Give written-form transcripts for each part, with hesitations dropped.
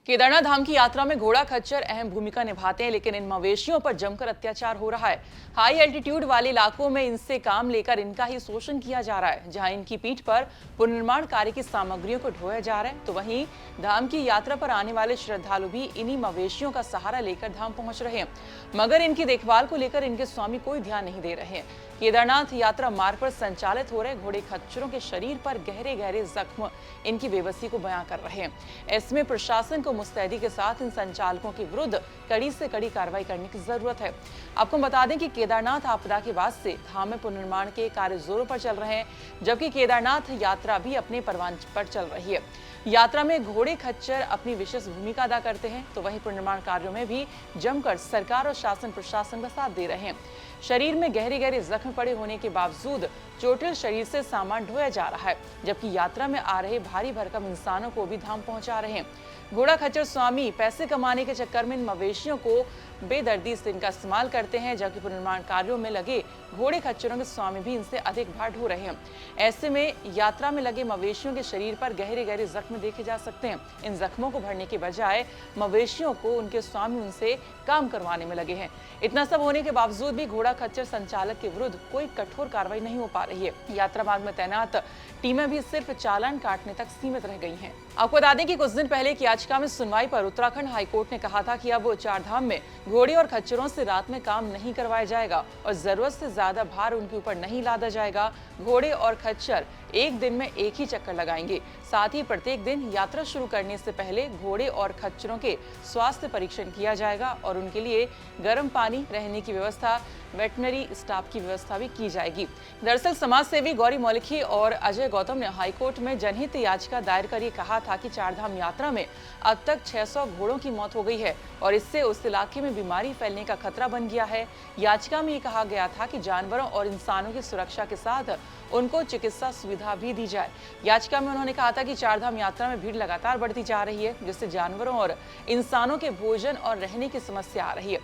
केदारनाथ धाम की यात्रा में घोड़ा खच्चर अहम भूमिका निभाते हैं, लेकिन इन मवेशियों पर जमकर अत्याचार हो रहा है। हाई एल्टीट्यूड वाले इलाकों में इनसे काम लेकर इनका ही शोषण किया जा रहा है। जहां इनकी पीठ पर पुनर्निर्माण कार्य की सामग्रियों को ढोया जा रहा है, तो वहीं धाम की यात्रा पर आने वाले श्रद्धालु भी इन्हीं मवेशियों का सहारा लेकर धाम पहुंच रहे हैं, मगर इनकी देखभाल को लेकर इनके स्वामी कोई ध्यान नहीं दे रहे हैं। केदारनाथ यात्रा मार्ग पर संचालित हो रहे घोड़े खच्चरों के शरीर पर गहरे गहरे जख्म इनकी बेबसी को बयां कर रहे हैं। ऐसे में प्रशासन को मुस्तैदी के साथ इन संचालकों के विरुद्ध कड़ी से कड़ी कार्रवाई करने की जरूरत है। आपको बता दें कि केदारनाथ आपदा के बाद से धाम में पुनर्निर्माण के कार्य जोरों पर चल रहे हैं, जबकि केदारनाथ यात्रा भी अपने परवान पर चल रही है। यात्रा में घोड़े खच्चर अपनी विशेष भूमिका अदा करते हैं, तो वहीं पुनर्निर्माण कार्यों में भी जमकर सरकार और शासन प्रशासन का साथ दे रहे हैं। शरीर में गहरे गहरे जख्म पड़े होने के बावजूद चोटिल शरीर से सामान ढोया जा रहा है, जबकि यात्रा में आ रहे भारी भरकम इंसानों को भी धाम पहुंचा रहे हैं। घोड़ा खच्चर स्वामी पैसे कमाने के चक्कर में इन मवेशियों को बेदर्दी से इनका इस्तेमाल करते हैं, जबकि पुनर्निर्माण कार्यों में लगे घोड़े खच्चरों के स्वामी भी इनसे अधिक भार ढो रहे हैं। ऐसे में यात्रा में लगे मवेशियों के शरीर पर गहरे गहरे जख्म देखे जा सकते हैं। इन जख्मों को भरने के बजाय मवेशियों को उनके स्वामी उनसे काम करवाने में लगे हैं। इतना सब होने के बावजूद भी घोड़ा खच्चर संचालक के विरुद्ध कोई कठोर कार्रवाई नहीं हो पा रही है। यात्रा मार्ग में तैनात टीमें भी सिर्फ चालान काटने तक सीमित रह गई हैं। आपको बता दें कि कुछ दिन पहले एक याचिका में सुनवाई पर उत्तराखंड हाईकोर्ट ने कहा था कि अब चार धाम में घोड़े और खच्चरों से रात में काम नहीं करवाया जाएगा और जरूरत से ज्यादा भार उनके ऊपर नहीं लादा जाएगा। घोड़े और खच्चर एक दिन में एक ही चक्कर लगाएंगे। साथ ही प्रत्येक दिन यात्रा शुरू करने से पहले घोड़े और खच्चरों के स्वास्थ्य परीक्षण किया जाएगा और उनके लिए गर्म पानी, रहने की व्यवस्था, वेटनरी स्टाफ की व्यवस्था भी की जाएगी। दरअसल समाज सेवी गौरी मौलिकी और अजय गौतम ने हाईकोर्ट में जनहित याचिका दायर कर कहा था कि चारधाम यात्रा में अब तक 600 घोड़ों की मौत हो गई है और इससे उस इलाके में बीमारी फैलने का खतरा बन गया है। याचिका में कहा गया था कि जानवरों और इंसानों की सुरक्षा के साथ उनको चिकित्सा सुविधा भी दी जाए। याचिका में उन्होंने कहा था कि चारधाम यात्रा में भीड़ लगातार बढ़ती जा रही है, जिससे जानवरों और इंसानों के भोजन और रहने की समस्या आ रही है।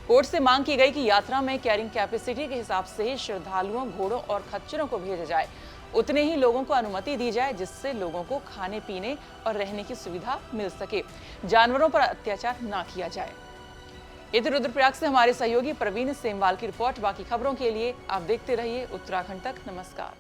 कोर्ट से मांग की गई कि यात्रा में कैरिंग कैपेसिटी के हिसाब से ही श्रद्धालुओं, घोड़ों और खच्चरों को भेजा जाए, उतने ही लोगों को अनुमति दी जाए, जिससे लोगों को खाने पीने और रहने की सुविधा मिल सके, जानवरों पर अत्याचार ना किया जाए। ये तो रुद्रप्रयाग से हमारे सहयोगी प्रवीण सेमवाल की रिपोर्ट। बाकी खबरों के लिए आप देखते रहिए उत्तराखंड तक। नमस्कार।